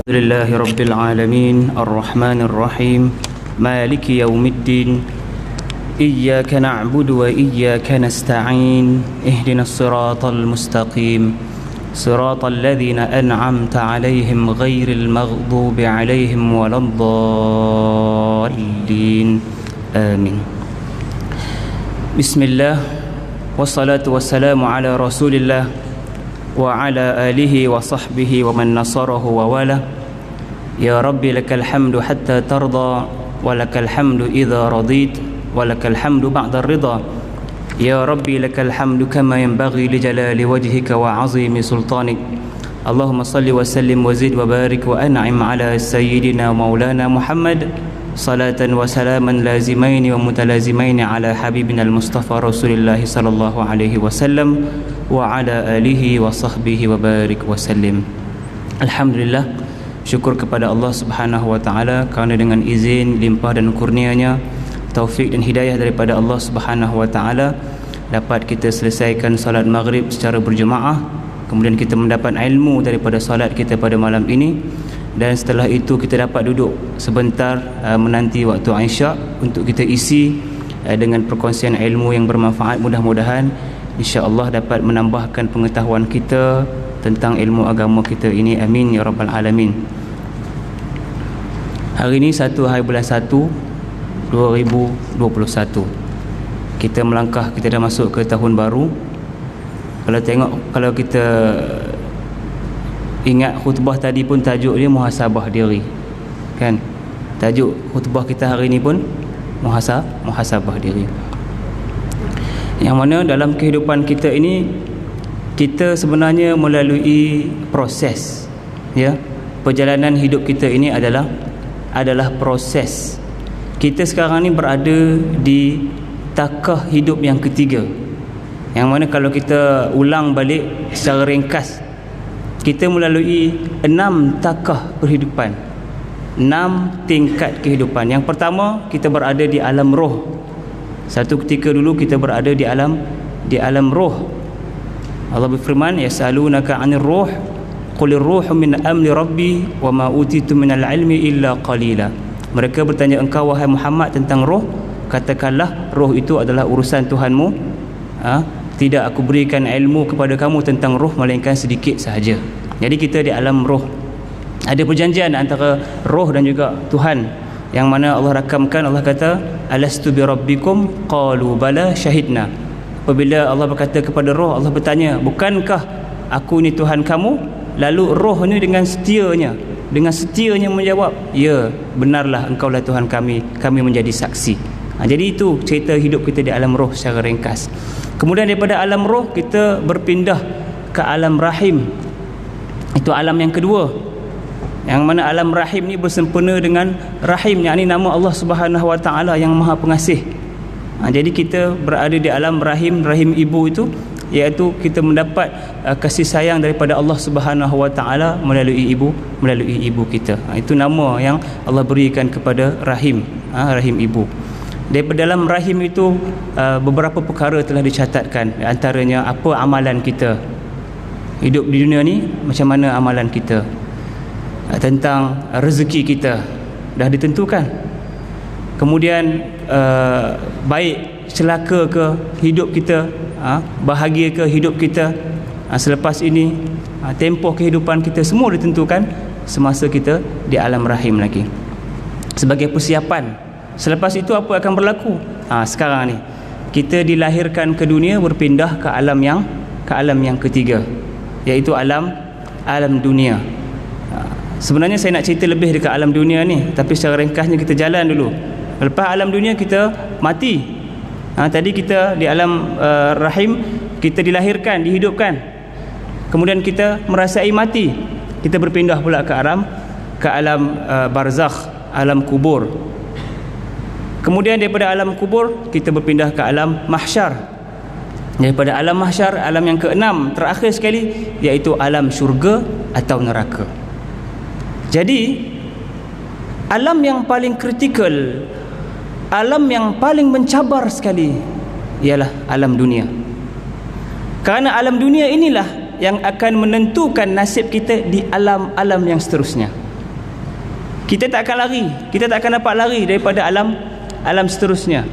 لله رب العالمين الرحمن الرحيم مالك يوم الدين إياك نعبد وإياك نستعين اهدنا الصراط المستقيم صراط الذين أنعمت عليهم غير المغضوب عليهم ولا الضالين آمين. بسم الله والصلاة والسلام على رسول الله وعلى آله وصحبه ومن نصره ووالاه. يا ربي لك الحمد حتى ترضى ولك الحمد إذا رضيت ولك الحمد بعد الرضا. يا ربي لك الحمد كما ينبغي لجلال وجهك وعظيم سلطانك. اللهم صل وسلم وزد وبارك وأنعم على سيدنا مولانا محمد صلاة وسلاما لازمين ومتلازمين على حبيبنا المصطفى رسول الله صلى الله عليه وسلم وعلى آله وصحبه وبارك وسلم. Alhamdulillah, syukur kepada Allah Subhanahu wa taala kerana dengan izin, limpah dan kurnianya, taufik dan hidayah daripada Allah Subhanahu wa taala dapat kita selesaikan solat maghrib secara berjemaah. Kemudian kita mendapat ilmu daripada solat kita pada malam ini, dan setelah itu kita dapat duduk sebentar menanti waktu Isyak untuk kita isi dengan perkongsian ilmu yang bermanfaat. Mudah-mudahan insya-Allah dapat menambahkan pengetahuan kita tentang ilmu agama kita ini. Amin ya rabbal alamin. Hari ini 1 hari bulan 1 2021. Kita melangkah, kita dah masuk ke tahun baru. Kalau kita ingat khutbah tadi pun tajuk dia muhasabah diri, kan? Tajuk khutbah kita hari ini pun muhasabah diri. Yang mana dalam kehidupan kita ini, kita sebenarnya melalui proses, ya. Perjalanan hidup kita ini adalah proses. Kita sekarang ni berada di takah hidup yang ketiga, yang mana kalau kita ulang balik secara ringkas, kita melalui 6 takah perhidupan, 6 tingkat kehidupan. Yang pertama, kita berada di alam roh. Satu ketika dulu kita berada di alam roh. Allah berfirman, yasalunaka 'anil ruh qulir ruhu min amri rabbi wa ma utitu minal ilmi illa qalila. Mereka bertanya engkau wahai Muhammad tentang roh, katakanlah roh itu adalah urusan Tuhanmu. Tidak aku berikan ilmu kepada kamu tentang roh melainkan sedikit sahaja. Jadi kita di alam roh. Ada perjanjian antara roh dan juga Tuhan, yang mana Allah rakamkan. Allah kata, alastu bi rabbikum qalu bala syahidna. Apabila Allah berkata kepada roh, Allah bertanya, bukankah aku ni Tuhan kamu? Lalu roh ni dengan setianya menjawab, ya, benarlah engkaulah Tuhan kami menjadi saksi. Jadi itu cerita hidup kita di alam roh secara ringkas. Kemudian daripada alam roh kita berpindah ke alam rahim. Itu alam yang kedua, yang mana alam rahim ni bersempena dengan rahim, yang ni nama Allah Subhanahu wa taala yang Maha Pengasih. Jadi kita berada di alam rahim ibu itu, iaitu kita mendapat kasih sayang daripada Allah Subhanahu wa taala melalui ibu kita. Itu nama yang Allah berikan kepada rahim ibu. Daripada dalam rahim itu beberapa perkara telah dicatatkan. Antaranya apa amalan kita hidup di dunia ni, macam mana amalan kita. Tentang rezeki kita dah ditentukan. Kemudian baik celaka ke hidup kita, bahagia ke hidup kita selepas ini, tempoh kehidupan kita semua ditentukan semasa kita di alam rahim lagi. Sebagai persiapan, selepas itu apa akan berlaku? Sekarang ni kita dilahirkan ke dunia, berpindah ke alam yang ketiga, iaitu alam dunia. Sebenarnya saya nak cerita lebih dekat alam dunia ni, tapi secara ringkasnya kita jalan dulu. Lepas alam dunia kita mati. Tadi kita di alam rahim, kita dilahirkan, dihidupkan. Kemudian kita merasai mati. Kita berpindah pula ke alam barzakh, alam kubur. Kemudian daripada alam kubur kita berpindah ke alam mahsyar. Daripada alam mahsyar, alam yang ke-6 terakhir sekali, iaitu alam syurga atau neraka. Jadi alam yang paling kritikal, alam yang paling mencabar sekali ialah alam dunia. Kerana alam dunia inilah yang akan menentukan nasib kita di alam-alam yang seterusnya. kita tak akan lari, kita tak akan dapat lari daripada alam seterusnya.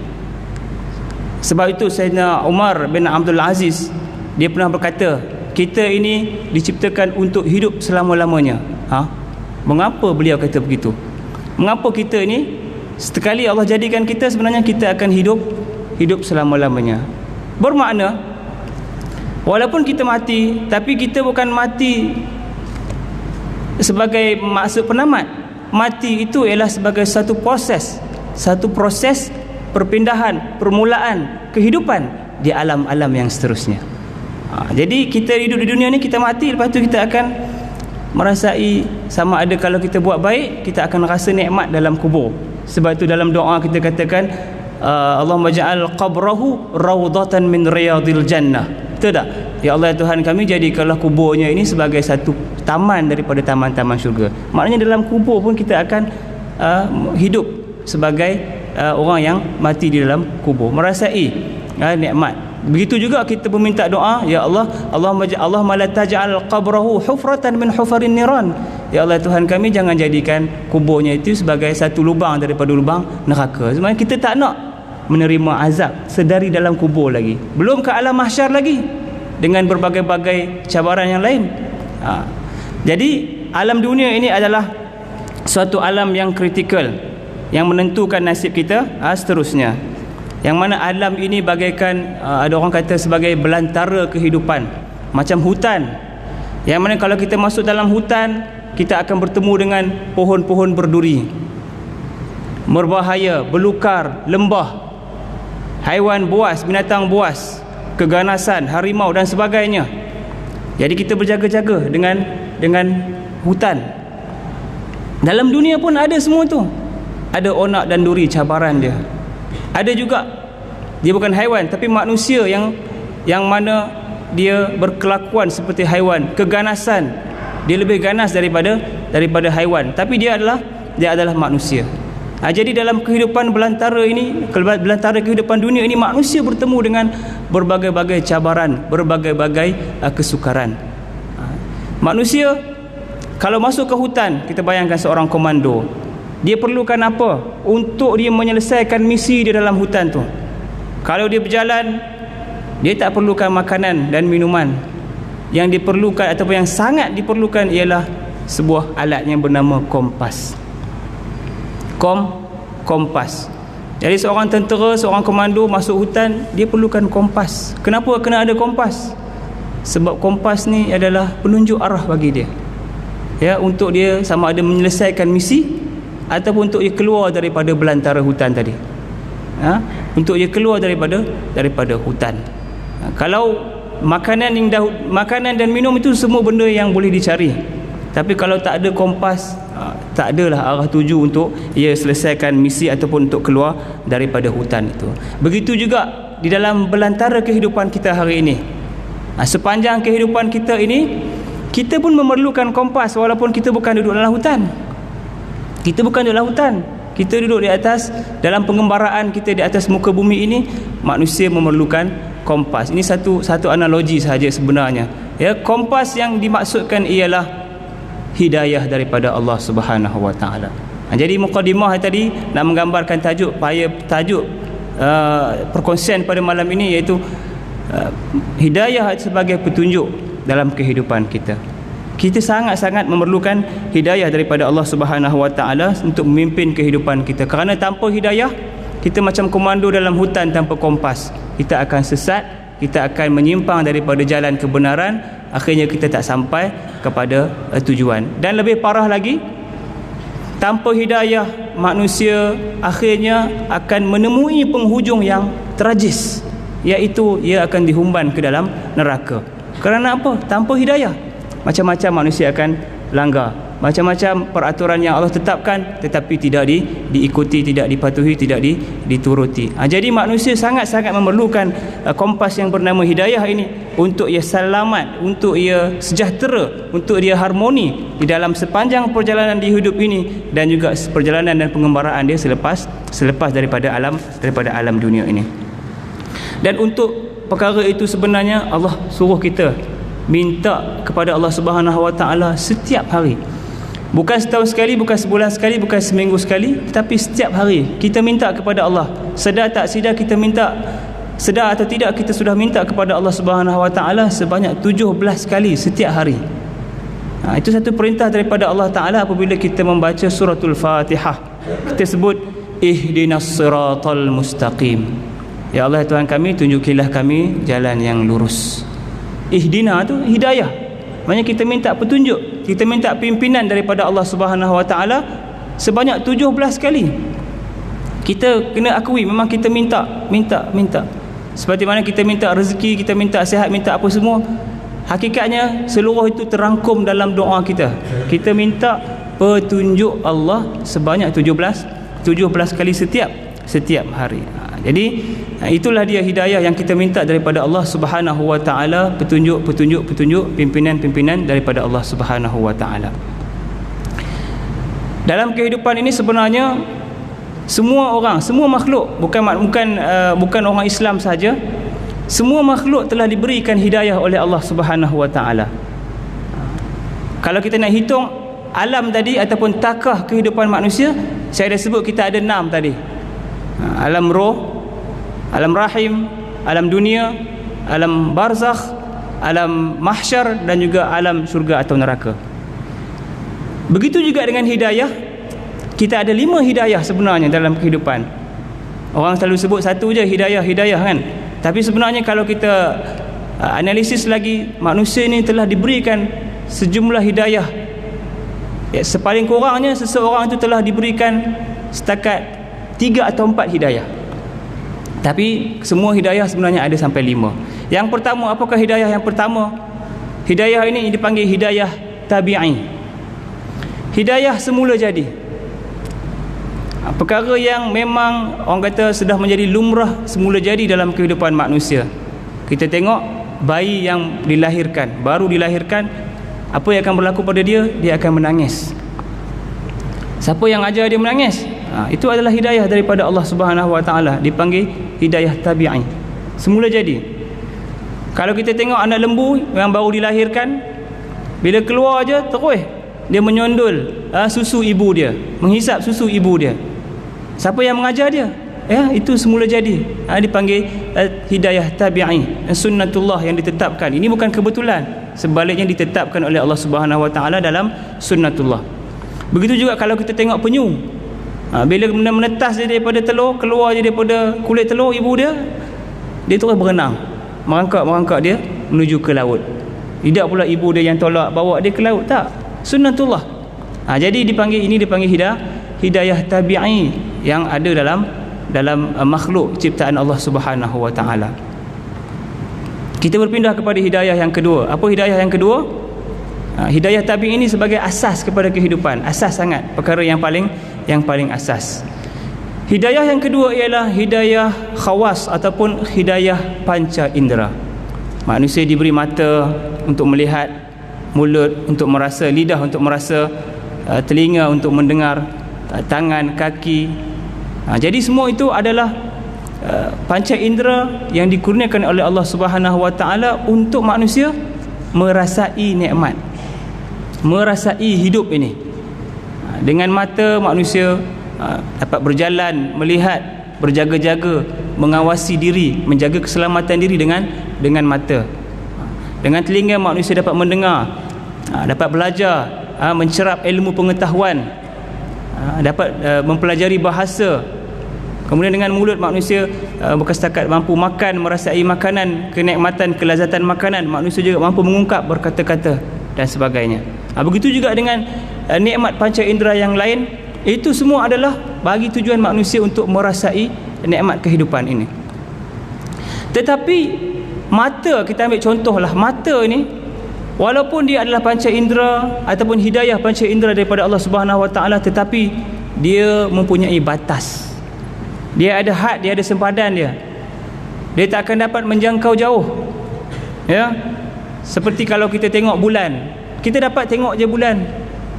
Sebab itu Sayyidina Umar bin Abdul Aziz, dia pernah berkata, kita ini diciptakan untuk hidup selama-lamanya. Mengapa beliau kata begitu? Mengapa kita ini sekali Allah jadikan kita, sebenarnya kita akan hidup selama-lamanya. Bermakna walaupun kita mati, tapi kita bukan mati sebagai maksud penamat. Mati itu ialah sebagai satu proses perpindahan, permulaan kehidupan di alam-alam yang seterusnya. Jadi kita hidup di dunia ni, kita mati, lepas tu kita akan merasai, sama ada kalau kita buat baik, kita akan rasa nikmat dalam kubur. Sebab itu dalam doa kita katakan, Allahumma ja'al qabrahu rawdatan min riyadil jannah. Betul tak? Ya Allah, Tuhan kami, jadikanlah kuburnya ini sebagai satu taman daripada taman-taman syurga. Maknanya dalam kubur pun kita akan hidup sebagai orang yang mati di dalam kubur, merasai nikmat. Begitu juga kita meminta doa, ya Allah, Allahumma la taj'al qabrahu hufratan min hufarin niran. Ya Allah, Tuhan kami, jangan jadikan kuburnya itu sebagai satu lubang daripada lubang neraka. Sebenarnya kita tak nak menerima azab sedari dalam kubur lagi, belum ke alam mahsyar lagi dengan berbagai-bagai cabaran yang lain. Jadi alam dunia ini adalah suatu alam yang kritikal, yang menentukan nasib kita seterusnya. Yang mana alam ini bagaikan ada orang kata sebagai belantara kehidupan, macam hutan. Yang mana kalau kita masuk dalam hutan, kita akan bertemu dengan pohon-pohon berduri, berbahaya, belukar, lembah, haiwan buas, binatang buas, keganasan, harimau dan sebagainya. Jadi kita berjaga-jaga dengan hutan. Dalam dunia pun ada semua tu. Ada onak dan duri, cabaran dia. Ada juga, dia bukan haiwan tapi manusia yang mana dia berkelakuan seperti haiwan, keganasan, dia lebih ganas daripada haiwan, tapi dia adalah manusia. Jadi dalam kehidupan belantara kehidupan dunia ini, manusia bertemu dengan berbagai-bagai cabaran, berbagai-bagai kesukaran. Manusia kalau masuk ke hutan, kita bayangkan seorang komando, dia perlukan apa untuk dia menyelesaikan misi di dalam hutan tu? Kalau dia berjalan, dia tak perlukan makanan dan minuman. Yang diperlukan ataupun yang sangat diperlukan ialah sebuah alat yang bernama kompas. Kompas. Jadi seorang tentera, seorang komando masuk hutan, dia perlukan kompas. Kenapa kena ada kompas? Sebab kompas ni adalah penunjuk arah bagi dia. Ya, untuk dia sama ada menyelesaikan misi ataupun untuk ia keluar daripada belantara hutan tadi. Untuk ia keluar daripada hutan. Kalau makanan dan minum itu semua benda yang boleh dicari. Tapi kalau tak ada kompas, tak adalah arah tuju untuk ia selesaikan misi ataupun untuk keluar daripada hutan itu. Begitu juga di dalam belantara kehidupan kita hari ini. Sepanjang kehidupan kita ini, kita pun memerlukan kompas walaupun kita bukan duduk dalam hutan. Kita bukan duduk dalam hutan, kita duduk di atas, dalam pengembaraan kita di atas muka bumi ini, manusia memerlukan kompas. Ini satu analogi sahaja sebenarnya. Ya, kompas yang dimaksudkan ialah hidayah daripada Allah Subhanahu Wa Taala. Jadi mukadimah tadi nak menggambarkan tajuk perkongsian pada malam ini, iaitu hidayah sebagai petunjuk dalam kehidupan kita. Kita sangat-sangat memerlukan hidayah daripada Allah Subhanahu Wa Taala untuk memimpin kehidupan kita. Kerana tanpa hidayah, kita macam komando dalam hutan tanpa kompas. Kita akan sesat, kita akan menyimpang daripada jalan kebenaran, akhirnya kita tak sampai kepada tujuan. Dan lebih parah lagi, tanpa hidayah, manusia akhirnya akan menemui penghujung yang tragis, iaitu ia akan dihumban ke dalam neraka. Kerana apa? Tanpa hidayah, macam-macam manusia akan langgar, macam-macam peraturan yang Allah tetapkan tetapi tidak diikuti, tidak dipatuhi, tidak dituruti. Jadi manusia sangat-sangat memerlukan kompas yang bernama hidayah ini untuk ia selamat, untuk ia sejahtera, untuk dia harmoni di dalam sepanjang perjalanan di hidup ini, dan juga perjalanan dan pengembaraan dia selepas daripada alam dunia ini. Dan untuk perkara itu sebenarnya Allah suruh kita minta kepada Allah Subhanahu Wa Taala setiap hari. Bukan setahun sekali, bukan sebulan sekali, bukan seminggu sekali, tetapi setiap hari kita minta kepada Allah. Sedar tak sedar kita minta, sedar atau tidak kita sudah minta kepada Allah Subhanahu Wa Taala sebanyak 17 kali setiap hari. Itu satu perintah daripada Allah Taala apabila kita membaca suratul Fatihah. Kita sebut ihdinas siratal mustaqim. Ya Allah Tuhan kami, tunjukilah kami jalan yang lurus. Ihdina tu hidayah. Maknanya kita minta petunjuk, kita minta pimpinan daripada Allah Subhanahu Wa Taala sebanyak 17 kali. Kita kena akui memang kita minta. Seperti mana kita minta rezeki, kita minta sihat, minta apa semua. Hakikatnya seluruh itu terangkum dalam doa kita. Kita minta petunjuk Allah sebanyak 17 kali setiap hari. Jadi itulah dia hidayah yang kita minta daripada Allah Subhanahu Wa Taala, petunjuk, pimpinan daripada Allah Subhanahu Wa Taala. Dalam kehidupan ini sebenarnya semua orang, semua makhluk, bukan orang Islam saja, semua makhluk telah diberikan hidayah oleh Allah Subhanahu Wa Taala. Kalau kita nak hitung alam tadi ataupun takah kehidupan manusia, saya dah sebut kita ada 6 tadi. Alam roh, alam rahim, alam dunia, alam barzakh, alam mahsyar dan juga alam syurga atau neraka. Begitu juga dengan hidayah. Kita ada 5 hidayah sebenarnya dalam kehidupan. Orang selalu sebut satu je hidayah kan. Tapi sebenarnya kalau kita analisis lagi, manusia ini telah diberikan sejumlah hidayah. Sepaling kurangnya seseorang itu telah diberikan setakat 3 atau 4 hidayah. Tapi semua hidayah sebenarnya ada sampai 5. Yang pertama, apakah hidayah yang pertama? Hidayah ini dipanggil hidayah tabi'i. Hidayah semula jadi. Perkara yang memang orang kata sudah menjadi lumrah semula jadi dalam kehidupan manusia. Kita tengok bayi yang dilahirkan, baru dilahirkan, apa yang akan berlaku pada dia? Dia akan menangis. Siapa yang ajar dia menangis? Itu adalah hidayah daripada Allah Subhanahu Wa Taala, dipanggil hidayah tabi'i. Semula jadi. Kalau kita tengok anak lembu yang baru dilahirkan, bila keluar aja terus dia menyondol susu ibu dia, menghisap susu ibu dia. Siapa yang mengajar dia? Itu semula jadi. Dipanggil hidayah tabi'i, sunnatullah yang ditetapkan. Ini bukan kebetulan, sebaliknya ditetapkan oleh Allah Subhanahu Wa Taala dalam sunnatullah. Begitu juga kalau kita tengok penyu. Bila menetas dia daripada telur, keluar je daripada kulit telur ibu dia, dia terus berenang, merangkak dia menuju ke laut. Tidak pula ibu dia yang tolak bawa dia ke laut, tak. Sunnatullah. Jadi ini dipanggil hidayah tabi'i yang ada dalam makhluk ciptaan Allah Subhanahu Wa Taala. Kita berpindah kepada hidayah yang kedua. Apa hidayah yang kedua? Hidayah tabi'i ini sebagai asas kepada kehidupan, asas sangat, perkara yang paling asas. Hidayah yang kedua ialah hidayah khawas ataupun hidayah panca indera. Manusia diberi mata untuk melihat, mulut untuk merasa, lidah untuk merasa, telinga untuk mendengar, tangan, kaki. Jadi semua itu adalah panca indera yang dikurniakan oleh Allah Subhanahu Wa Taala untuk manusia merasai nikmat, merasai hidup ini. Dengan mata manusia dapat berjalan, melihat, berjaga-jaga, mengawasi diri, menjaga keselamatan diri dengan mata. Dengan telinga manusia dapat mendengar, dapat belajar, mencerap ilmu pengetahuan, dapat mempelajari bahasa. Kemudian dengan mulut manusia bukan setakat mampu makan, merasai makanan, kenikmatan, kelazatan makanan, manusia juga mampu mengungkap berkata-kata dan sebagainya. Begitu juga dengan nikmat panca indera yang lain. Itu semua adalah bagi tujuan manusia untuk merasai nikmat kehidupan ini. Tetapi mata, kita ambil contohlah, mata ini walaupun dia adalah panca indera ataupun hidayah panca indera daripada Allah Subhanahu Wa Taala, tetapi dia mempunyai batas. Dia ada had, dia ada sempadan dia. Dia tak akan dapat menjangkau jauh. Seperti kalau kita tengok bulan, kita dapat tengok je bulan,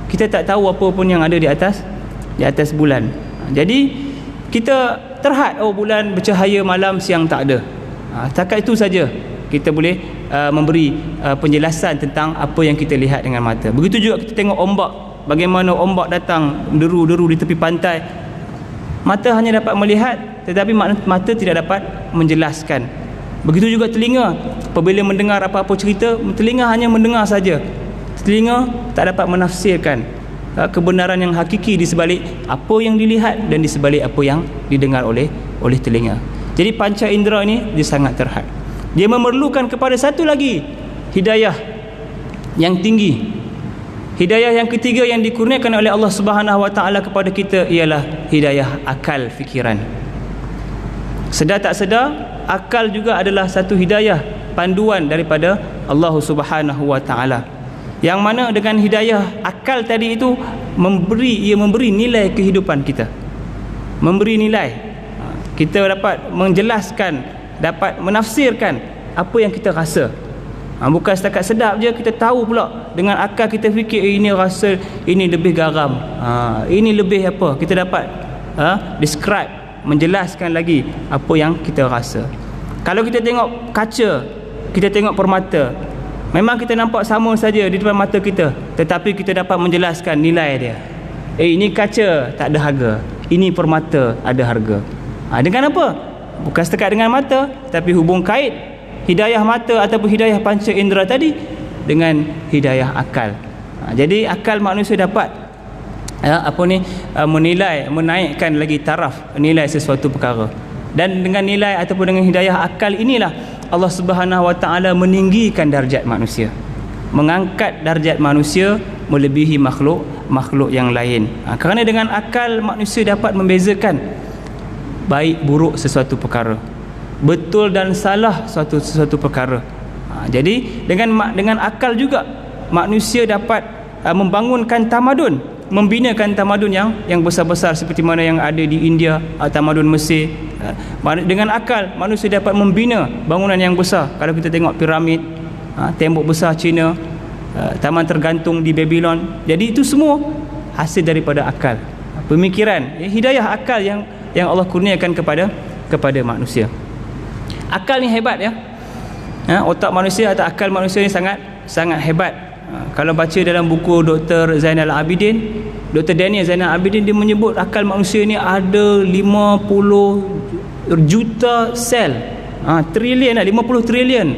kita tak tahu apa pun yang ada di atas bulan. Jadi kita terhad, bulan bercahaya malam, siang tak ada. Setakat itu saja kita boleh memberi penjelasan tentang apa yang kita lihat dengan mata. Begitu juga kita tengok ombak. bagaimana ombak datang deru-deru di tepi pantai. Mata hanya dapat melihat, tetapi mata tidak dapat menjelaskan. Begitu juga telinga, apabila mendengar apa-apa cerita, telinga hanya mendengar saja. Telinga tak dapat menafsirkan kebenaran yang hakiki di sebalik apa yang dilihat dan di sebalik apa yang didengar oleh telinga. Jadi panca indera ini dia sangat terhad. Dia memerlukan kepada satu lagi hidayah yang tinggi. Hidayah yang ketiga yang dikurniakan oleh Allah Subhanahu Wa Taala kepada kita ialah hidayah akal fikiran. Sedar tak sedar, akal juga adalah satu hidayah panduan daripada Allah Subhanahu Wa Taala. Yang mana dengan hidayah akal tadi itu ia memberi nilai kehidupan kita. Memberi nilai. Kita dapat menjelaskan, dapat menafsirkan apa yang kita rasa. Bukan setakat sedap je, kita tahu pula dengan akal kita fikir ini rasa ini lebih garam, ini lebih apa, kita dapat describe, menjelaskan lagi apa yang kita rasa. Kalau kita tengok kaca, kita tengok permata, memang kita nampak sama saja di depan mata kita, tetapi kita dapat menjelaskan nilai dia. Ini kaca tak ada harga, ini permata ada harga. Dengan apa? Bukan setakat dengan mata, tapi hubung kait hidayah mata ataupun hidayah panca indera tadi dengan hidayah akal. Jadi akal manusia dapat menilai, menaikkan lagi taraf nilai sesuatu perkara. Dan dengan nilai ataupun dengan hidayah akal inilah Allah Subhanahu Wa Taala meninggikan darjat manusia, mengangkat darjat manusia melebihi makhluk yang lain. Kerana dengan akal manusia dapat membezakan baik buruk sesuatu perkara, betul dan salah sesuatu perkara. Jadi dengan akal juga manusia dapat membangunkan tamadun, membinakan tamadun yang besar-besar seperti mana yang ada di India, tamadun Mesir. Dengan akal manusia dapat membina bangunan yang besar. Kalau kita tengok piramid, tembok besar Cina, taman tergantung di Babylon. Jadi itu semua hasil daripada akal, pemikiran, hidayah akal yang Allah kurniakan kepada manusia. Akal ni hebat ya. Otak manusia atau akal manusia ni sangat hebat. Kalau baca dalam buku Dr. Zainal Abidin, Dr. Daniel Zainal Abidin, dia menyebut akal manusia ni ada 50 juta sel. Trilion lah, 50 trilion.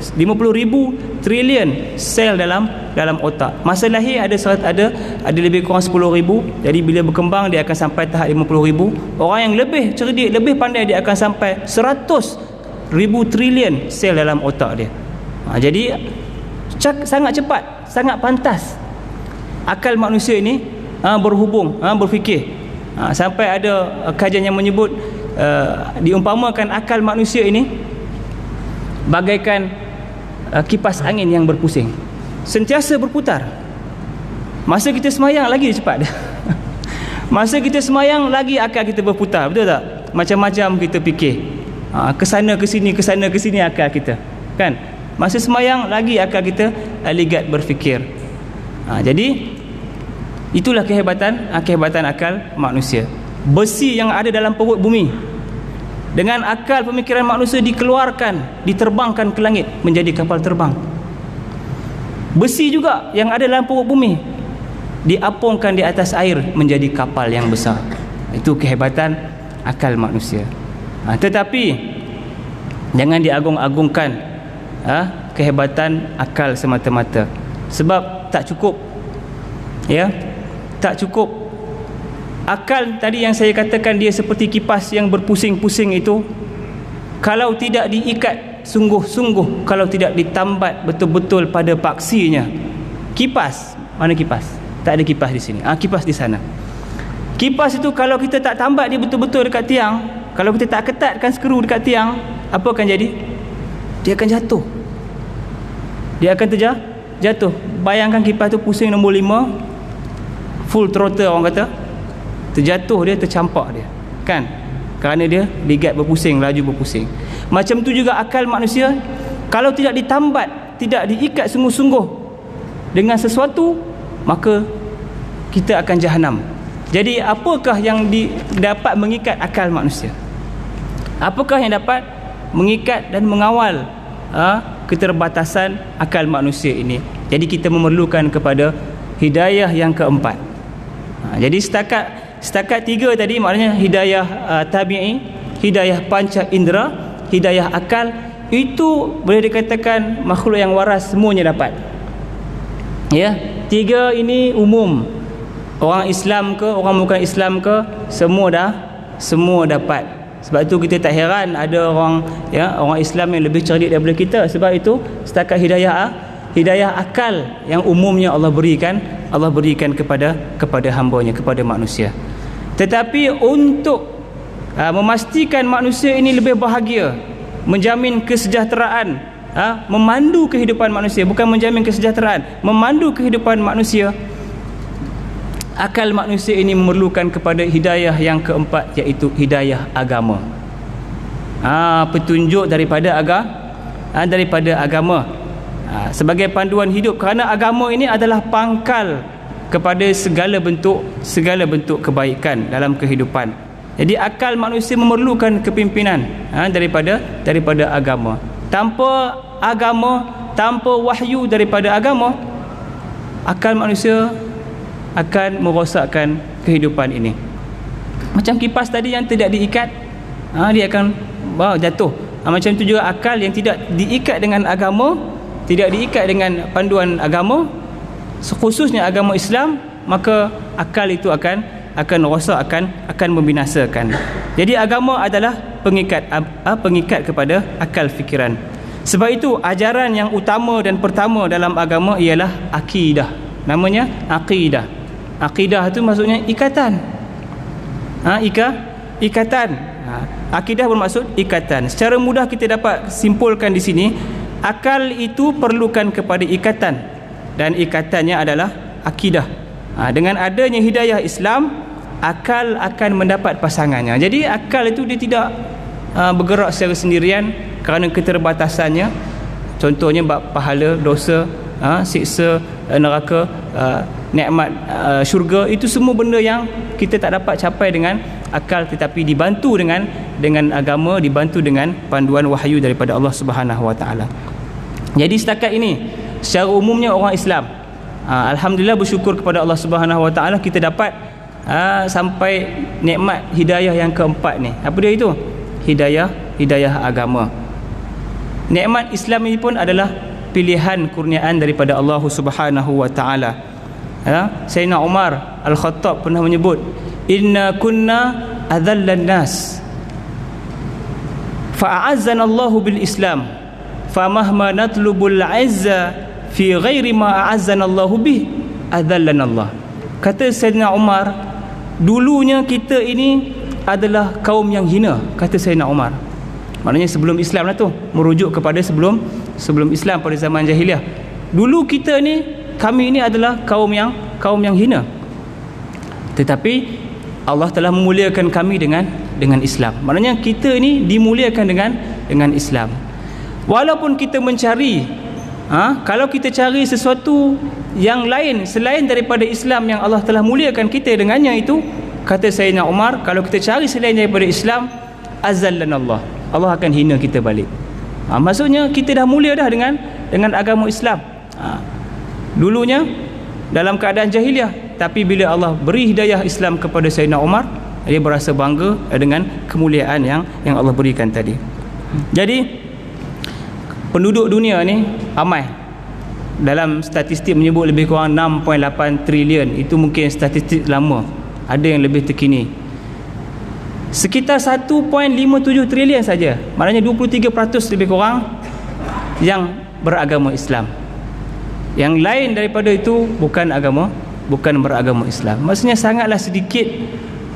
50,000 trilion sel dalam otak. Masa lahir ada lebih kurang 10,000. Jadi bila berkembang dia akan sampai tahap 50,000. Orang yang lebih cerdik, lebih pandai, dia akan sampai 100,000 trilion sel dalam otak dia. Jadi sangat cepat, sangat pantas akal manusia ini berhubung, berfikir. Sampai ada kajian yang menyebut diumpamakan akal manusia ini bagaikan kipas angin yang berpusing, sentiasa berputar. Masa kita semayang lagi cepat. Masa kita semayang lagi akal kita berputar, betul tak? Macam-macam kita fikir, kesana ke sini akal kita, kan? Masa semayang lagi akal kita ligat berfikir. Jadi itulah kehebatan akal manusia. Besi yang ada dalam perut bumi dengan akal pemikiran manusia dikeluarkan, diterbangkan ke langit menjadi kapal terbang. Besi juga yang ada dalam perut bumi diapungkan di atas air menjadi kapal yang besar. Itu kehebatan akal manusia. Tetapi jangan diagung-agungkan kehebatan akal semata-mata, sebab tak cukup. Tak cukup. Akal tadi yang saya katakan dia seperti kipas yang berpusing-pusing itu, kalau tidak diikat sungguh-sungguh, kalau tidak ditambat betul-betul pada paksinya. Kipas, mana kipas? Tak ada kipas di sini. Kipas di sana. Kipas itu kalau kita tak tambat dia betul-betul dekat tiang, kalau kita tak ketatkan skru dekat tiang, apa akan jadi? Dia akan jatuh. Dia akan jatuh. Bayangkan kipas tu pusing nombor 5, full throttle orang kata, terjatuh dia, tercampak dia, kan? Kerana dia ligat berpusing, laju berpusing. Macam tu juga akal manusia, kalau tidak ditambat, tidak diikat sungguh-sungguh dengan sesuatu, maka kita akan jahanam. Jadi apakah yang dapat mengikat akal manusia? Apakah yang dapat mengikat dan mengawal keterbatasan akal manusia ini? Jadi kita memerlukan kepada hidayah yang keempat. Jadi setakat tiga tadi, maknanya hidayah tabi'i, hidayah panca indera, hidayah akal, itu boleh dikatakan makhluk yang waras semuanya dapat. Ya, tiga ini umum. Orang Islam ke, orang bukan Islam ke, semua dapat. Sebab itu kita tak heran ada orang Islam yang lebih cerdik daripada kita. Sebab itu setakat hidayah akal yang umumnya Allah berikan kepada hamba-Nya, kepada manusia. Tetapi untuk memastikan manusia ini lebih bahagia, menjamin kesejahteraan, memandu kehidupan manusia, bukan menjamin kesejahteraan, memandu kehidupan manusia, akal manusia ini memerlukan kepada hidayah yang keempat, iaitu hidayah agama. Petunjuk daripada agama sebagai panduan hidup, kerana agama ini adalah pangkal kepada segala bentuk kebaikan dalam kehidupan. Jadi akal manusia memerlukan kepimpinan daripada agama. Tanpa agama, tanpa wahyu daripada agama, akal manusia akan merosakkan kehidupan ini. Macam kipas tadi yang tidak diikat, dia akan jatuh. Macam itu juga akal yang tidak diikat dengan agama, tidak diikat dengan panduan agama, khususnya agama Islam, maka akal itu akan rosak, akan membinasakan. Jadi agama adalah pengikat kepada akal fikiran. Sebab itu ajaran yang utama dan pertama dalam agama ialah akidah. Namanya akidah. Akidah itu maksudnya ikatan. Ikatan. Akidah bermaksud ikatan. Secara mudah kita dapat simpulkan di sini, akal itu perlukan kepada ikatan, dan ikatannya adalah akidah. Dengan adanya hidayah Islam, akal akan mendapat pasangannya. Jadi akal itu dia tidak bergerak secara sendirian kerana keterbatasannya. Contohnya bab pahala, dosa, siksa neraka, nikmat syurga, itu semua benda yang kita tak dapat capai dengan akal, tetapi dibantu dengan agama, dibantu dengan panduan wahyu daripada Allah Subhanahu Wa Taala. Jadi setakat ini secara umumnya orang Islam, alhamdulillah, bersyukur kepada Allah Subhanahu Wa Taala, kita dapat sampai nikmat hidayah yang keempat ni. Apa dia itu? Hidayah agama. Nikmat Islam ini pun adalah pilihan kurniaan daripada Allah Subhanahu Wa Taala. Sayyidina Umar Al-Khattab pernah menyebut, inna kunna adhallan nas fa'azzana Allahu bil Islam famahma natlubul izza fi ghairi ma a'azzana Allahu bih adhallana Allah. Kata Sayyidina Umar, dulunya kita ini adalah kaum yang hina, kata Sayyidina Umar. Maknanya sebelum Islam lah tu, merujuk kepada sebelum Islam, pada zaman jahiliah. Dulu kita ni, kami ini adalah kaum yang hina. Tetapi Allah telah memuliakan kami dengan Islam. Maknanya kita ini dimuliakan dengan Islam. Walaupun kita mencari, kalau kita cari sesuatu yang lain selain daripada Islam yang Allah telah muliakan kita dengannya, itu kata Sayyidina Umar, kalau kita cari selain daripada Islam, azallan Allah akan hina kita balik. Maksudnya kita dah mulia dah dengan agama Islam. Dulunya dalam keadaan jahiliah, tapi bila Allah beri hidayah Islam kepada Sayyidina Umar, dia berasa bangga dengan kemuliaan yang Allah berikan tadi. Jadi penduduk dunia ni ramai. Dalam statistik menyebut lebih kurang 6.8 trilion. Itu mungkin statistik lama, ada yang lebih terkini. Sekitar 1.57 trilion saja, maknanya 23% lebih kurang yang beragama Islam. Yang lain daripada itu bukan beragama Islam. Maksudnya sangatlah sedikit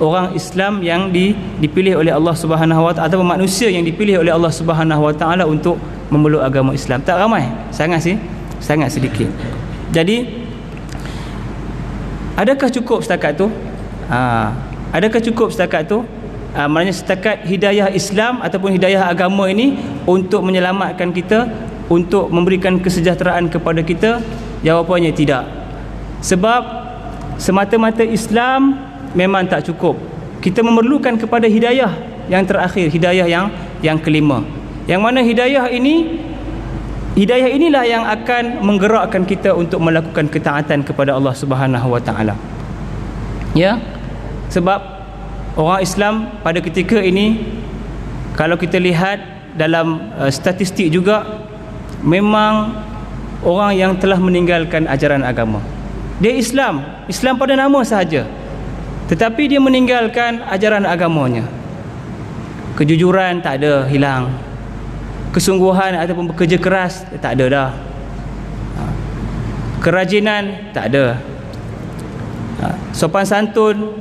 orang Islam yang dipilih oleh Allah Subhanahu Wa Taala, atau manusia yang dipilih oleh Allah Subhanahu Wa Taala untuk memeluk agama Islam. Tak ramai, sangat sedikit. Jadi adakah cukup setakat tu? Adakah cukup setakat tu? Maknanya setakat hidayah Islam ataupun hidayah agama ini untuk menyelamatkan kita, untuk memberikan kesejahteraan kepada kita? Jawapannya tidak. Sebab semata-mata Islam memang tak cukup. Kita memerlukan kepada hidayah yang terakhir, hidayah yang kelima. Yang mana hidayah ini Hidayah inilah yang akan menggerakkan kita untuk melakukan ketaatan kepada Allah Subhanahu Wa Taala. Ya, sebab orang Islam pada ketika ini, kalau kita lihat dalam statistik juga, memang orang yang telah meninggalkan ajaran agama. Dia Islam pada nama sahaja, tetapi dia meninggalkan ajaran agamanya. Kejujuran tak ada, hilang. Kesungguhan ataupun bekerja keras tak ada dah. Kerajinan tak ada. Sopan santun,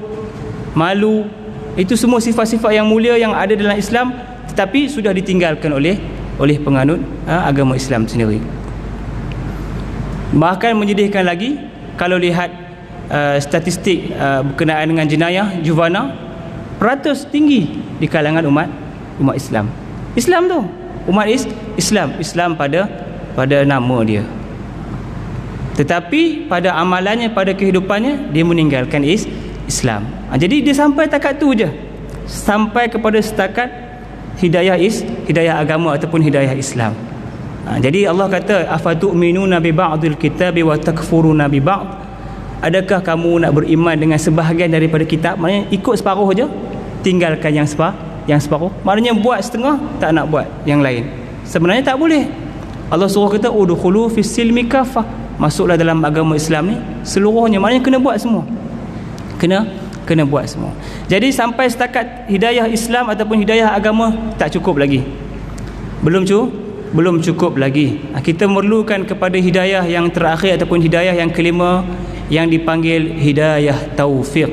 malu, itu semua sifat-sifat yang mulia yang ada dalam Islam, tetapi sudah ditinggalkan oleh penganut agama Islam sendiri. Bahkan menyedihkan lagi, kalau lihat statistik berkenaan dengan jenayah juvana, peratus tinggi di kalangan umat Islam. Islam tu umat Islam pada nama dia, tetapi pada amalannya, pada kehidupannya, dia meninggalkan Islam. Jadi dia sampai takat tu je, sampai kepada setakat hidayah agama ataupun hidayah Islam. Jadi Allah kata, afatu'minuna bi ba'dil kitabi wa takfuruna bi ba'd. Adakah kamu nak beriman dengan sebahagian daripada kitab? Maknanya ikut separuh je, tinggalkan yang separuh. Maknanya buat setengah, tak nak buat yang lain. Sebenarnya tak boleh. Allah suruh kita udkhulu fis silmi kafah, masuklah dalam agama Islam ni seluruhnya. Maknanya kena buat semua. Kena buat semua. Jadi sampai setakat hidayah Islam ataupun hidayah agama tak cukup lagi. Belum cukup lagi. Kita memerlukan kepada hidayah yang terakhir ataupun hidayah yang kelima, yang dipanggil hidayah taufiq.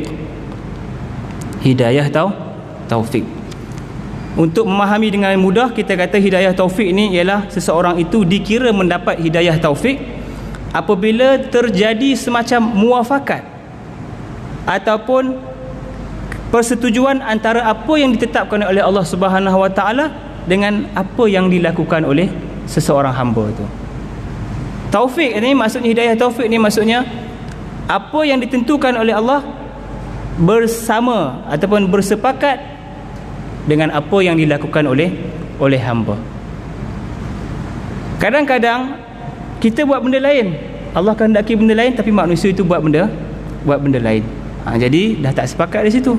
Hidayah taufiq. Untuk memahami dengan mudah, kita kata hidayah taufik ni ialah seseorang itu dikira mendapat hidayah taufik apabila terjadi semacam muafakat ataupun persetujuan antara apa yang ditetapkan oleh Allah Subhanahu Wa Taala dengan apa yang dilakukan oleh seseorang hamba itu. Taufik ni maksudnya, hidayah taufik ni maksudnya apa yang ditentukan oleh Allah bersama ataupun bersepakat dengan apa yang dilakukan oleh hamba. Kadang-kadang kita buat benda lain, Allah kehendaki benda lain, tapi manusia itu buat benda lain. Jadi dah tak sepakat di situ.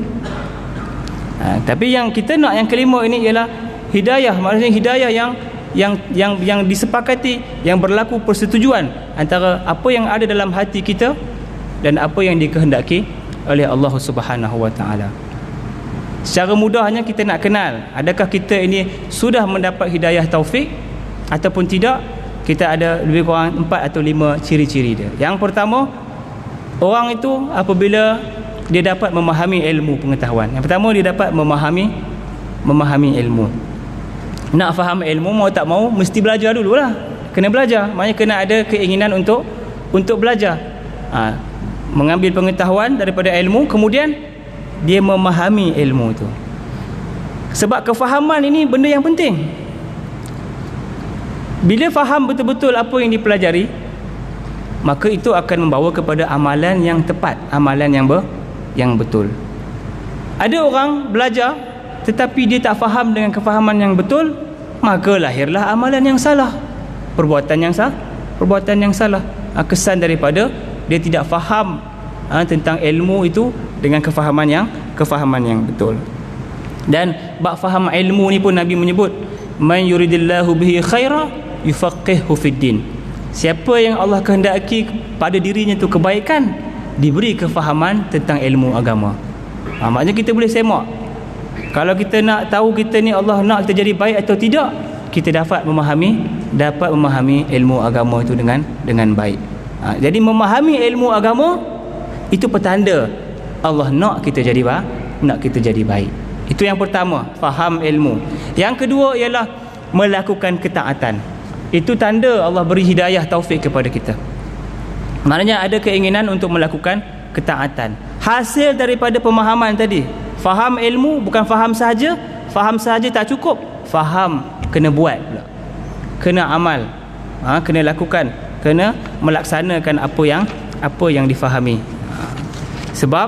Tapi yang kita nak yang kelima ini ialah hidayah, maksudnya hidayah yang disepakati, yang berlaku persetujuan antara apa yang ada dalam hati kita dan apa yang dikehendaki oleh Allah Subhanahu Wa Taala. Secara mudahnya kita nak kenal, adakah kita ini sudah mendapat hidayah taufik ataupun tidak. Kita ada lebih kurang 4 atau 5 ciri-ciri dia. Yang pertama, orang itu apabila dia dapat memahami ilmu pengetahuan. Yang pertama, dia dapat memahami ilmu. Nak faham ilmu, mau tak mau mesti belajar dululah. Kena belajar, maknanya kena ada keinginan untuk belajar. Mengambil pengetahuan daripada ilmu, kemudian dia memahami ilmu itu. Sebab kefahaman ini benda yang penting. Bila faham betul-betul apa yang dipelajari, maka itu akan membawa kepada amalan yang tepat, amalan yang betul. Ada orang belajar tetapi dia tak faham dengan kefahaman yang betul, maka lahirlah amalan yang salah, perbuatan yang salah. Kesan daripada dia tidak faham tentang ilmu itu dengan kefahaman yang betul. Dan bab faham ilmu ni pun Nabi menyebut, man yuridillahu bihi khaira yufaqihu fid din. Siapa yang Allah kehendaki pada dirinya tu kebaikan, diberi kefahaman tentang ilmu agama. Maknanya kita boleh semak, kalau kita nak tahu kita ni Allah nak kita jadi baik atau tidak, kita dapat memahami ilmu agama itu dengan baik. Jadi memahami ilmu agama itu petanda Allah nak kita jadi baik. Itu yang pertama, faham ilmu. Yang kedua ialah melakukan ketaatan. Itu tanda Allah beri hidayah taufik kepada kita. Maknanya ada keinginan untuk melakukan ketaatan. Hasil daripada pemahaman tadi, faham ilmu bukan faham sahaja tak cukup, faham kena buat pula, kena amal, kena lakukan, kena melaksanakan apa yang difahami. Sebab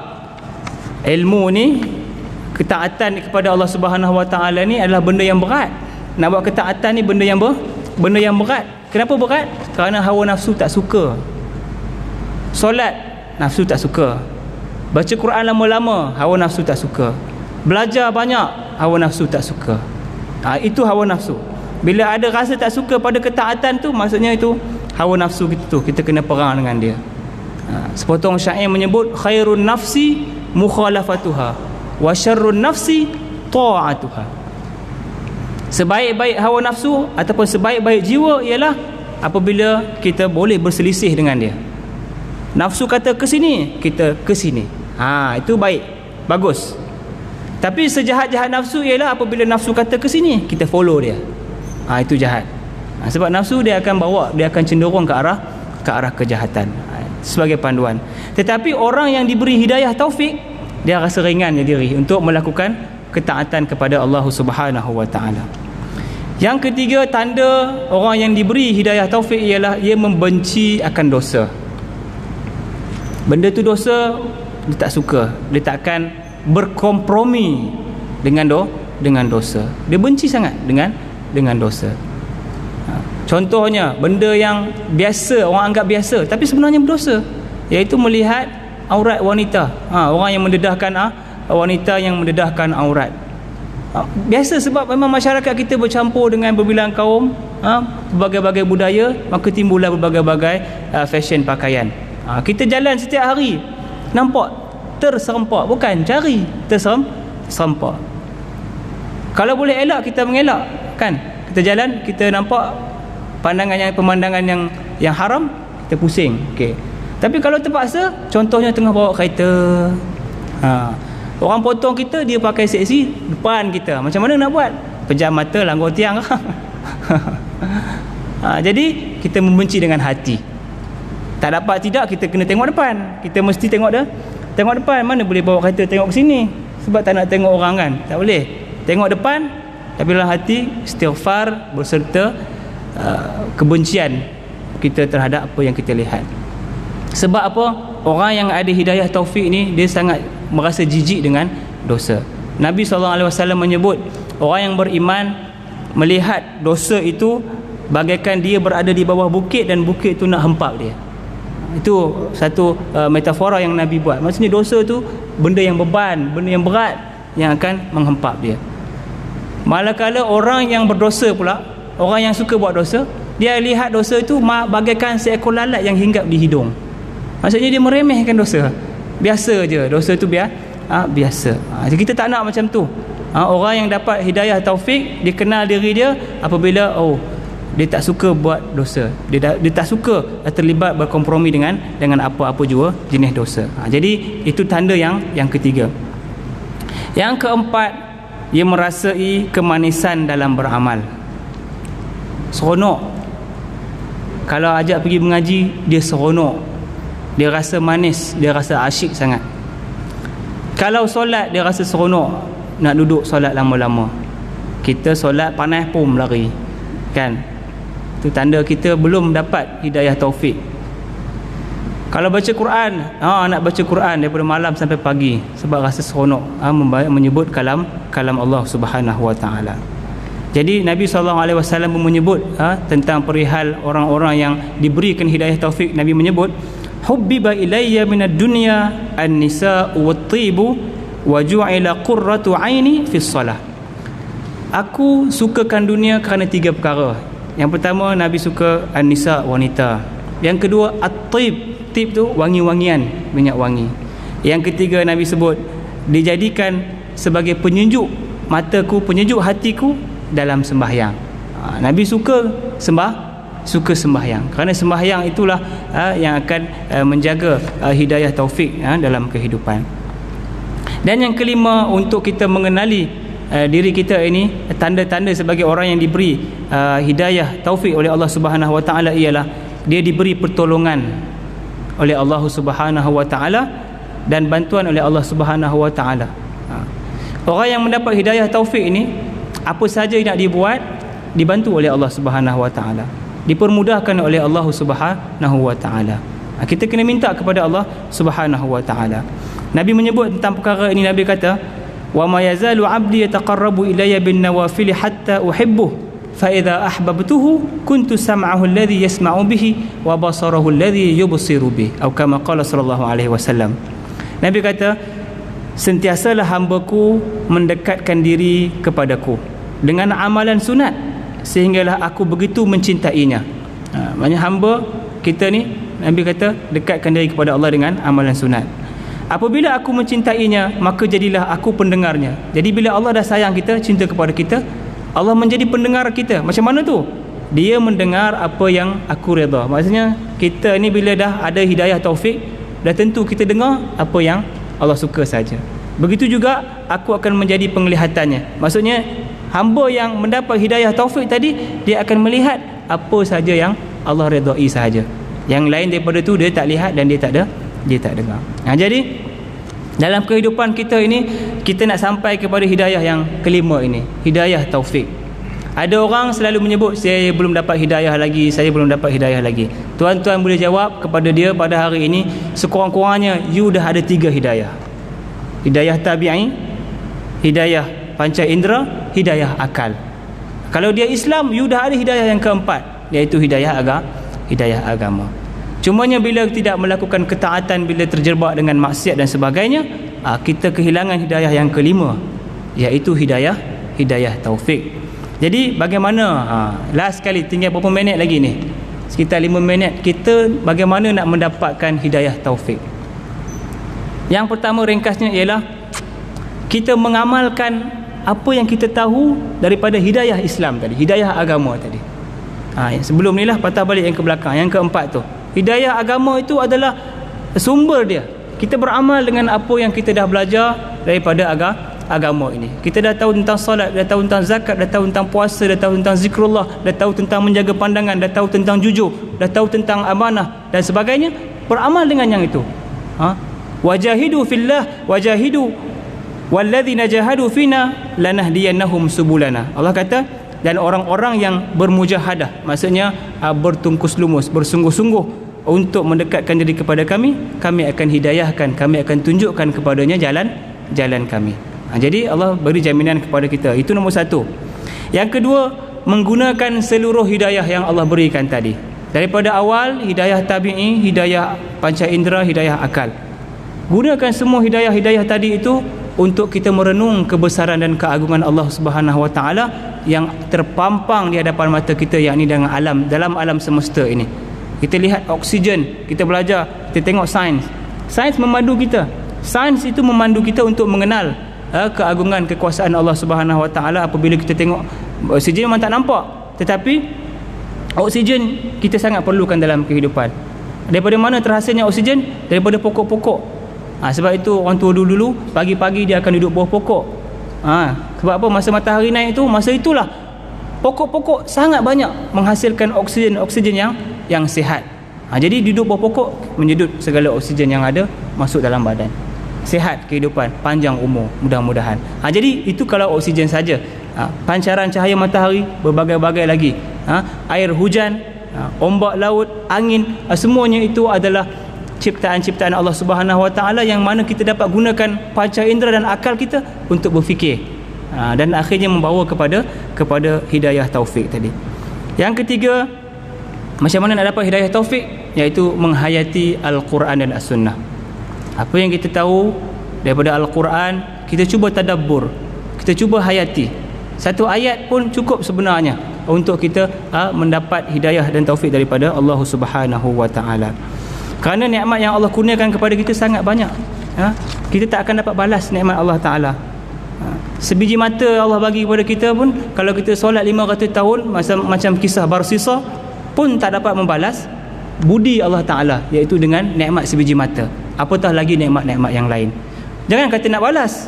ilmu ni, ketaatan kepada Allah Subhanahu Wa Taala ni adalah benda yang berat. Nak buat ketaatan ni benda yang berat. Kenapa berat? Kerana hawa nafsu tak suka. Solat, nafsu tak suka. Baca Quran lama-lama, hawa nafsu tak suka. Belajar banyak, hawa nafsu tak suka. Itu hawa nafsu. Bila ada rasa tak suka pada ketaatan tu, maksudnya itu hawa nafsu kita tu, kita kena perang dengan dia. Sepotong syair menyebut khairun nafsi mukhalafatuha wa syarrun nafsi ta'atuha. Sebaik-baik hawa nafsu ataupun sebaik-baik jiwa ialah apabila kita boleh berselisih dengan dia. Nafsu kata ke sini, kita ke sini. Itu baik, bagus. Tapi sejahat-jahat nafsu ialah apabila nafsu kata ke sini, kita follow dia. Itu jahat. Sebab nafsu dia akan bawa, dia akan cenderung ke arah kejahatan. Sebagai panduan. Tetapi orang yang diberi hidayah taufik, dia rasa ringannya diri untuk melakukan ketaatan kepada Allah Subhanahu wa taala. Yang ketiga, tanda orang yang diberi hidayah taufik ialah ia membenci akan dosa. Benda tu dosa, dia tak suka, dia takkan berkompromi dengan dosa. Dia benci sangat dengan dosa. Contohnya, benda yang biasa, orang anggap biasa tapi sebenarnya berdosa, iaitu melihat aurat wanita. Orang yang mendedahkan wanita yang mendedahkan aurat. Biasa sebab memang masyarakat kita bercampur dengan berbilang kaum, berbagai-bagai budaya, maka timbullah berbagai-bagai fashion pakaian. Kita jalan setiap hari, nampak terserempak, bukan cari, terserempak. Kalau boleh elak, kita mengelak, kan? Kita jalan, kita nampak pemandangan yang haram, kita pusing. Okey. Tapi kalau terpaksa, contohnya tengah bawa kereta, orang potong kita, dia pakai seksi depan kita, macam mana nak buat? Pejam mata, langgar tiang. Jadi kita membenci dengan hati. Tak dapat tidak, kita kena tengok depan. Kita mesti tengok depan. Mana boleh bawa kereta tengok ke sini, sebab tak nak tengok orang, kan? Tak boleh. Tengok depan, tapi dalam hati istighfar berserta kebencian kita terhadap apa yang kita lihat. Sebab apa? Orang yang ada hidayah taufik ni, dia sangat merasa jijik dengan dosa. Nabi SAW menyebut, orang yang beriman melihat dosa itu bagaikan dia berada di bawah bukit dan bukit itu nak hempap dia. Itu satu metafora yang Nabi buat. Maksudnya dosa tu benda yang beban, benda yang berat yang akan menghempap dia. Manakala orang yang berdosa pula, orang yang suka buat dosa, dia lihat dosa itu bagaikan seekor lalat yang hinggap di hidung. Maksudnya dia meremehkan dosa. Biasa je, dosa tu biasa. Jadi kita tak nak macam tu. Orang yang dapat hidayah taufik, dia kenal diri dia apabila dia tak suka buat dosa. Dia tak suka terlibat berkompromi dengan apa-apa jua jenis dosa. Jadi itu tanda yang ketiga. Yang keempat, ia merasai kemanisan dalam beramal. Seronok. Kalau ajak pergi mengaji, dia seronok. Dia rasa manis, dia rasa asyik sangat. Kalau solat, dia rasa seronok nak duduk solat lama-lama. Kita solat panas pun lari, kan? Itu tanda kita belum dapat hidayah taufik. Kalau baca Quran, nak baca Quran daripada malam sampai pagi sebab rasa seronok, menyebut kalam Allah Subhanahu wa taala. Jadi Nabi SAW pun menyebut tentang perihal orang-orang yang diberikan hidayah taufik. Nabi menyebut, hubbiba ilayya minad dunya an-nisa'u wat-tibu wa ju'ila qurratu 'aini fis shalah. Aku sukakan dunia kerana 3 perkara. Yang pertama, Nabi suka an-nisa, wanita. Yang kedua, at-tib. Tib tu wangi-wangian, minyak wangi. Yang ketiga, Nabi sebut dijadikan sebagai penyejuk mataku, penyejuk hatiku dalam sembahyang. Nabi suka sembahyang. Kerana sembahyang itulah yang akan menjaga hidayah taufik dalam kehidupan. Dan yang kelima, untuk kita mengenali diri kita ini, tanda-tanda sebagai orang yang diberi hidayah taufik oleh Allah Subhanahu wa taala ialah dia diberi pertolongan oleh Allah Subhanahu wa taala dan bantuan oleh Allah Subhanahu wa taala. Orang yang mendapat hidayah taufik ini, apa sahaja yang nak dibuat dibantu oleh Allah Subhanahu wa taala, dipermudahkan oleh Allah Subhanahu wa taala. Kita kena minta kepada Allah Subhanahu wa taala. Nabi menyebut tentang perkara ini, Nabi kata, wa ma yazalu 'abdi yataqarrabu ilayya bin nawafil hatta uhibbuh fa idza ahbabtuhu kuntu sam'ahu alladhi yasma'u bihi wa basarahu alladhi yubsiru bihi, atau kama qala sallallahu alaihi wasallam. Nabi kata, sentiasalah hamba-Ku mendekatkan diri kepadaku dengan amalan sunat sehinggalah aku begitu mencintainya. Maknanya hamba kita ni, Nabi kata, dekatkan diri kepada Allah dengan amalan sunat. Apabila aku mencintainya, maka jadilah aku pendengarnya. Jadi bila Allah dah sayang kita, cinta kepada kita, Allah menjadi pendengar kita. Macam mana tu? Dia mendengar apa yang aku redha. Maksudnya kita ni bila dah ada hidayah taufik, dah tentu kita dengar apa yang Allah suka saja. Begitu juga aku akan menjadi penglihatannya. Maksudnya hamba yang mendapat hidayah taufik tadi, dia akan melihat apa saja yang Allah redai sahaja. Yang lain daripada tu dia tak lihat dan dia tak dengar. Jadi dalam kehidupan kita ini, kita nak sampai kepada hidayah yang kelima ini, hidayah taufik. Ada orang selalu menyebut, saya belum dapat hidayah lagi, saya belum dapat hidayah lagi. Tuan-tuan boleh jawab kepada dia pada hari ini, sekurang-kurangnya you dah ada 3 hidayah. Hidayah tabi'i, hidayah panca indera, hidayah akal. Kalau dia Islam, you dah ada hidayah yang keempat, iaitu hidayah agama. Cumanya bila tidak melakukan ketaatan, bila terjerbak dengan maksiat dan sebagainya, kita kehilangan hidayah yang kelima, iaitu hidayah taufik. Jadi bagaimana, last sekali, tinggal berapa minit lagi ni, sekitar 5 minit, kita bagaimana nak mendapatkan hidayah taufik? Yang pertama ringkasnya ialah kita mengamalkan apa yang kita tahu daripada hidayah Islam tadi, hidayah agama tadi. Sebelum ni lah, patah balik yang ke belakang, yang keempat tu, hidayah agama itu adalah sumber dia. Kita beramal dengan apa yang kita dah belajar daripada agama ini. Kita dah tahu tentang solat, dah tahu tentang zakat, dah tahu tentang puasa, dah tahu tentang zikrullah, dah tahu tentang menjaga pandangan, dah tahu tentang jujur, dah tahu tentang amanah dan sebagainya. Beramal dengan yang itu. Wajahidu fillah wajahidu walladzina jahadu fina lanahdiyannahum subulana. Allah kata, dan orang-orang yang bermujahadah, maksudnya bertungkus lumus, bersungguh-sungguh untuk mendekatkan diri kepada kami, kami akan hidayahkan, kami akan tunjukkan kepadanya jalan kami. Jadi Allah beri jaminan kepada kita. Itu nombor 1. Yang kedua, menggunakan seluruh hidayah yang Allah berikan tadi. Daripada awal, hidayah tabi'i, hidayah panca indera, hidayah akal. Gunakan semua hidayah-hidayah tadi itu untuk kita merenung kebesaran dan keagungan Allah Subhanahu Wa Taala yang terpampang di hadapan mata kita, yakni dalam alam semesta ini. Kita lihat oksigen, kita belajar, kita tengok sains. Sains memandu kita. Sains itu memandu kita untuk mengenal keagungan kekuasaan Allah Subhanahu Wa Taala. Apabila kita tengok oksigen memang tak nampak, tetapi oksigen kita sangat perlukan dalam kehidupan. Daripada mana terhasilnya oksigen? Daripada pokok-pokok. Sebab itu orang tua dulu pagi-pagi dia akan duduk bawah pokok. Sebab apa? Masa matahari naik tu, masa itulah pokok-pokok sangat banyak menghasilkan oksigen yang sihat. Jadi duduk bawah pokok menyedut segala oksigen yang ada masuk dalam badan. Sihat kehidupan, panjang umur mudah-mudahan. Jadi itu kalau oksigen saja. Pancaran cahaya matahari, berbagai-bagai lagi. Air hujan, ombak laut, angin, semuanya itu adalah ciptaan-ciptaan Allah Subhanahu Wa Taala yang mana kita dapat gunakan panca indera dan akal kita untuk berfikir, dan akhirnya membawa kepada hidayah taufik tadi. Yang ketiga, macam mana nak dapat hidayah taufik? Iaitu menghayati Al-Quran dan As-Sunnah. Apa yang kita tahu daripada Al-Quran, kita cuba tadabbur, kita cuba hayati. Satu ayat pun cukup sebenarnya untuk kita mendapat hidayah dan taufik daripada Allah Subhanahu Wa Taala. Kerana nikmat yang Allah kurniakan kepada kita sangat banyak. Kita tak akan dapat balas nikmat Allah Ta'ala. Sebiji mata Allah bagi kepada kita pun, kalau kita solat 500 tahun macam kisah Barsisa, pun tak dapat membalas budi Allah Ta'ala, iaitu dengan nikmat sebiji mata. Apatah lagi nikmat-nikmat yang lain. Jangan kata nak balas.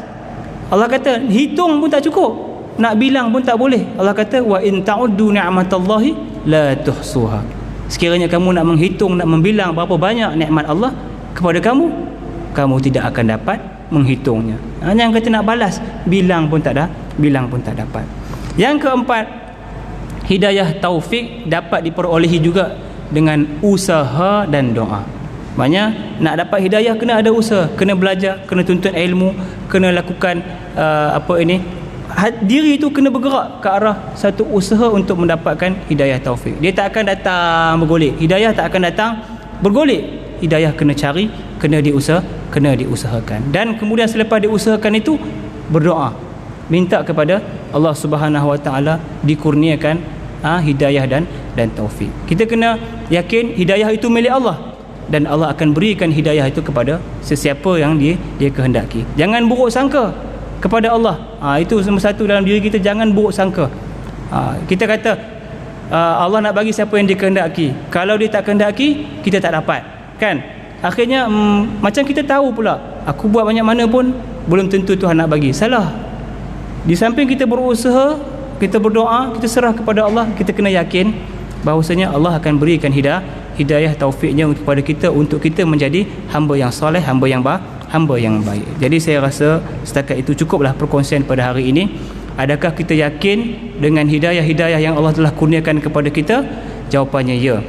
Allah kata hitung pun tak cukup, nak bilang pun tak boleh. Allah kata wa in ta'uddu ni'matallahi la tuhsuha. Sekiranya kamu nak menghitung, nak membilang berapa banyak nikmat Allah kepada kamu, kamu tidak akan dapat menghitungnya. Yang kata nak balas, bilang pun tak dapat. Yang keempat, hidayah taufik dapat diperolehi juga dengan usaha dan doa. Maknanya nak dapat hidayah kena ada usaha, kena belajar, kena tuntut ilmu, kena lakukan diri itu kena bergerak ke arah satu usaha untuk mendapatkan hidayah taufik. Dia tak akan datang bergolek. Hidayah tak akan datang bergolek. Hidayah kena cari, kena diusahakan. Dan kemudian selepas diusahakan itu, berdoa, minta kepada Allah Subhanahu Wa Taala dikurniakan hidayah dan taufik. Kita kena yakin hidayah itu milik Allah, dan Allah akan berikan hidayah itu kepada sesiapa yang dia kehendaki. Jangan buruk sangka kepada Allah. Itu nombor satu dalam diri kita, jangan buruk sangka. Kita kata Allah nak bagi siapa yang dia kehendaki. Kalau dia tak kehendaki, kita tak dapat, kan? Akhirnya macam kita tahu pula, aku buat banyak mana pun belum tentu Tuhan nak bagi. Salah. Di samping kita berusaha, kita berdoa, kita serah kepada Allah, kita kena yakin bahawasanya Allah akan berikan hidayah taufiknya kepada kita untuk kita menjadi hamba yang soleh, hamba yang baik. Jadi saya rasa setakat itu cukuplah perkongsian pada hari ini. Adakah kita yakin dengan hidayah-hidayah yang Allah telah kurniakan kepada kita? Jawapannya ya.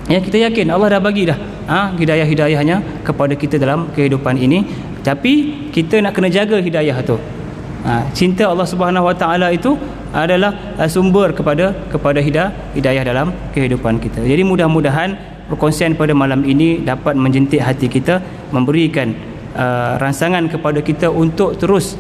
Ya, kita yakin Allah dah bagi dah hidayah-hidayahnya kepada kita dalam kehidupan ini. Tapi kita nak kena jaga hidayah tu. Cinta Allah Subhanahu Wa Taala itu adalah sumber kepada hidayah dalam kehidupan kita. Jadi mudah-mudahan perkongsian pada malam ini dapat menjentik hati kita, memberikan rangsangan kepada kita untuk terus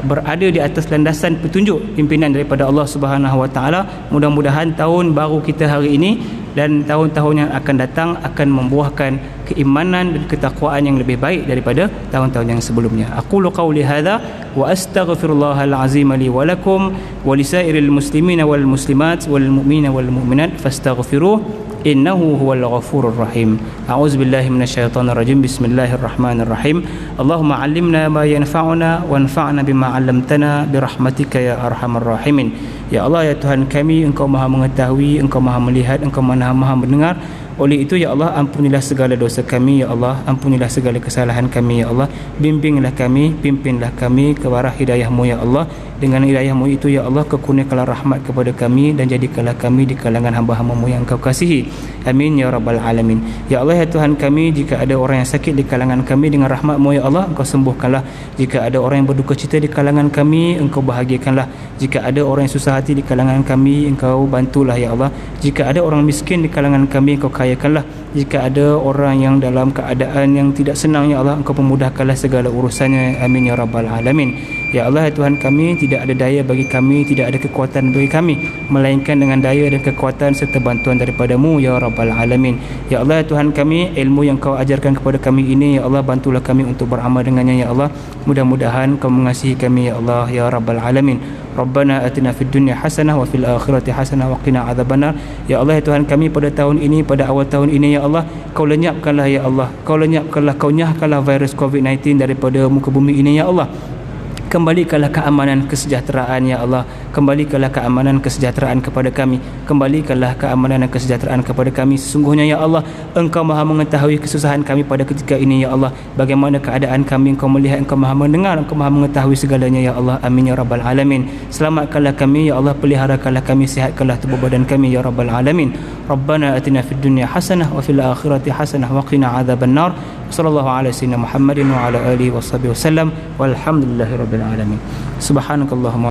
berada di atas landasan petunjuk pimpinan daripada Allah Subhanahu Wa Taala. Mudah-mudahan tahun baru kita hari ini dan tahun-tahun yang akan datang akan membuahkan keimanan dan ketakwaan yang lebih baik daripada tahun-tahun yang sebelumnya. Aqulu qawli hadza wa astaghfirullahal azim li wa lakum wa lisairil muslimina wal muslimat wal mu'minina wal mu'minat fastaghfiruh innahu huwal ghafurur rahim. A'udzu billahi minasyaitonir rajim. Bismillahirrahmanirrahim. Allahumma 'allimna ma yanfa'una wanfa'na bima 'allamtana birahmatika ya arhamar rahimin. Ya Allah, ya Tuhan kami, Engkau Maha mengetahui, Engkau Maha melihat, Engkau Maha mendengar. Oleh itu ya Allah, ampunilah segala dosa kami ya Allah, ampunilah segala kesalahan kami ya Allah. Bimbinglah kami, pimpinlah kami ke arah hidayah-Mu ya Allah. Dengan hidayah-Mu itu ya Allah, kekurniakanlah rahmat kepada kami dan jadikanlah kami di kalangan hamba-hamba-Mu yang Engkau kasihi. Amin ya rabbal alamin. Ya Allah, ya Tuhan kami, jika ada orang yang sakit di kalangan kami, dengan rahmat-Mu ya Allah, Engkau sembuhkanlah. Jika ada orang yang berduka cita di kalangan kami, Engkau bahagiakanlah. Jika ada orang yang susah hati di kalangan kami, Engkau bantulah ya Allah. Jika ada orang miskin di kalangan kami, Engkau kayakanlah. Jika ada orang yang dalam keadaan yang tidak senang ya Allah, Engkau pemudahkanlah segala urusannya. Amin ya rabbal alamin. Ya Allah, ya Tuhan kami, tidak ada daya bagi kami, tidak ada kekuatan bagi kami, melainkan dengan daya dan kekuatan serta bantuan daripada-Mu ya rabbal alamin. Ya Allah, ya Tuhan kami, ilmu yang Kau ajarkan kepada kami ini ya Allah, bantulah kami untuk beramal dengannya ya Allah. Mudah-mudahan Kau mengasihi kami ya Allah ya rabbal alamin. Rabbana atina fid dunya hasanah wa fil akhirati hasanah wa qina adzabannar. Ya Allah, ya Tuhan kami, pada tahun ini, pada awal tahun ini ya Allah, Kau lenyapkanlah ya Allah, Kau lenyapkanlah, Kau nyahkanlah virus COVID-19 daripada muka bumi ini ya Allah. Kembalikanlah keamanan, kesejahteraan ya Allah. Kembalikanlah keamanan, kesejahteraan kepada kami. Kembalikanlah keamanan dan kesejahteraan kepada kami. Sesungguhnya ya Allah, Engkau Maha mengetahui kesusahan kami pada ketika ini ya Allah. Bagaimana keadaan kami, Engkau melihat, Engkau Maha mendengar, Engkau Maha mengetahui segalanya ya Allah. Amin ya rabbal alamin. Selamatkanlah kami ya Allah, peliharakanlah kami, sihatkanlah tubuh badan kami ya rabbal alamin. Rabbana atina fid dunya hasanah wa fil akhirati hasanah wa qina adzabannar. Sallallahu alaihi wasallam Muhammadin wa ala alihi washabihi wasallam walhamdulillahi rabbil alamin. Subhanakallahumma